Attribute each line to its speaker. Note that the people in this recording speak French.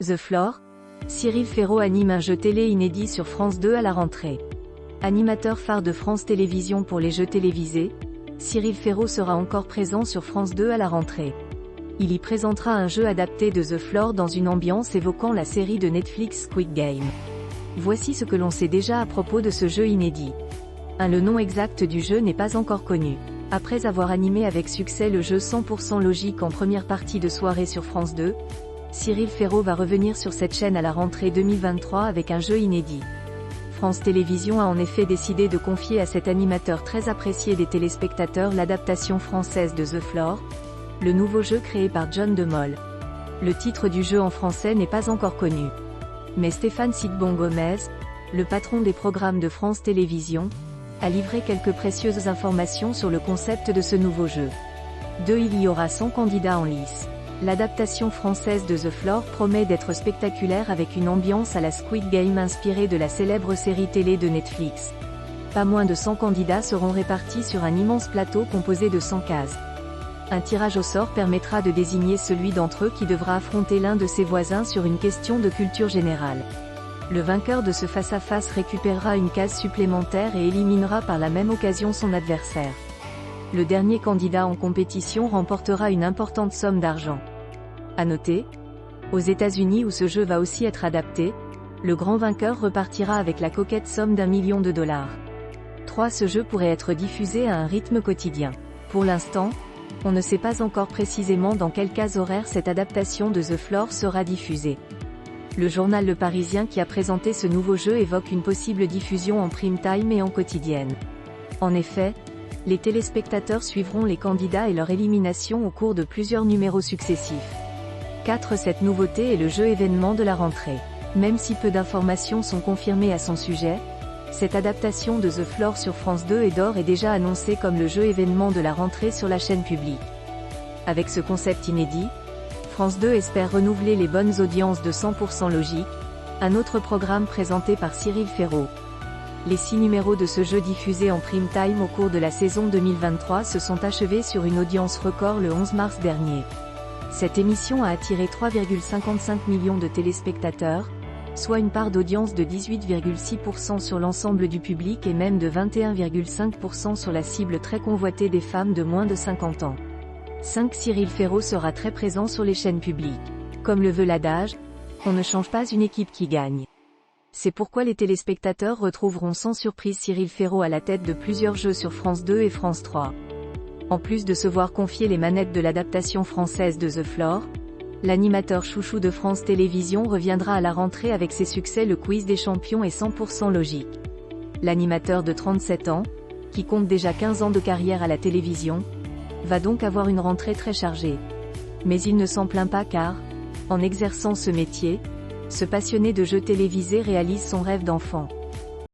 Speaker 1: The Floor, Cyril Ferraud anime un jeu télé inédit sur France 2 à la rentrée. Animateur phare de France Télévisions pour les jeux télévisés, Cyril Ferraud sera encore présent sur France 2 à la rentrée. Il y présentera un jeu adapté de The Floor dans une ambiance évoquant la série de Netflix Squid Game. Voici ce que l'on sait déjà à propos de ce jeu inédit. Le nom exact du jeu n'est pas encore connu. Après avoir animé avec succès le jeu 100% logique en première partie de soirée sur France 2, Cyril Ferraud va revenir sur cette chaîne à la rentrée 2023 avec un jeu inédit. France Télévisions a en effet décidé de confier à cet animateur très apprécié des téléspectateurs l'adaptation française de The Floor, le nouveau jeu créé par John de Mol. Le titre du jeu en français n'est pas encore connu. Mais Stéphane Sidbon-Gomez, le patron des programmes de France Télévisions, a livré quelques précieuses informations sur le concept de ce nouveau jeu. Il y aura 100 candidats en lice. L'adaptation française de The Floor promet d'être spectaculaire avec une ambiance à la Squid Game inspirée de la célèbre série télé de Netflix. Pas moins de 100 candidats seront répartis sur un immense plateau composé de 100 cases. Un tirage au sort permettra de désigner celui d'entre eux qui devra affronter l'un de ses voisins sur une question de culture générale. Le vainqueur de ce face-à-face récupérera une case supplémentaire et éliminera par la même occasion son adversaire. Le dernier candidat en compétition remportera une importante somme d'argent. À noter, aux États-Unis où ce jeu va aussi être adapté, le grand vainqueur repartira avec la coquette somme d'1 million de dollars. Ce jeu pourrait être diffusé à un rythme quotidien. Pour l'instant, on ne sait pas encore précisément dans quelle case horaire cette adaptation de The Floor sera diffusée. Le journal Le Parisien qui a présenté ce nouveau jeu évoque une possible diffusion en prime time et en quotidienne. En effet, les téléspectateurs suivront les candidats et leur élimination au cours de plusieurs numéros successifs. Cette nouveauté est le jeu événement de la rentrée. Même si peu d'informations sont confirmées à son sujet, cette adaptation de The Floor sur France 2 est d'ores et déjà annoncée comme le jeu événement de la rentrée sur la chaîne publique. Avec ce concept inédit, France 2 espère renouveler les bonnes audiences de 100% logique, un autre programme présenté par Cyril Ferraud. Les 6 numéros de ce jeu diffusés en prime time au cours de la saison 2023 se sont achevés sur une audience record le 11 mars dernier. Cette émission a attiré 3,55 millions de téléspectateurs, soit une part d'audience de 18,6% sur l'ensemble du public et même de 21,5% sur la cible très convoitée des femmes de moins de 50 ans. Cyril Ferraud sera très présent sur les chaînes publiques. Comme le veut l'adage, on ne change pas une équipe qui gagne. C'est pourquoi les téléspectateurs retrouveront sans surprise Cyril Ferraud à la tête de plusieurs jeux sur France 2 et France 3. En plus de se voir confier les manettes de l'adaptation française de The Floor, l'animateur chouchou de France Télévisions reviendra à la rentrée avec ses succès Le Quiz des Champions et 100% logique. L'animateur de 37 ans, qui compte déjà 15 ans de carrière à la télévision, va donc avoir une rentrée très chargée. Mais il ne s'en plaint pas car, en exerçant ce métier, ce passionné de jeux télévisés réalise son rêve d'enfant.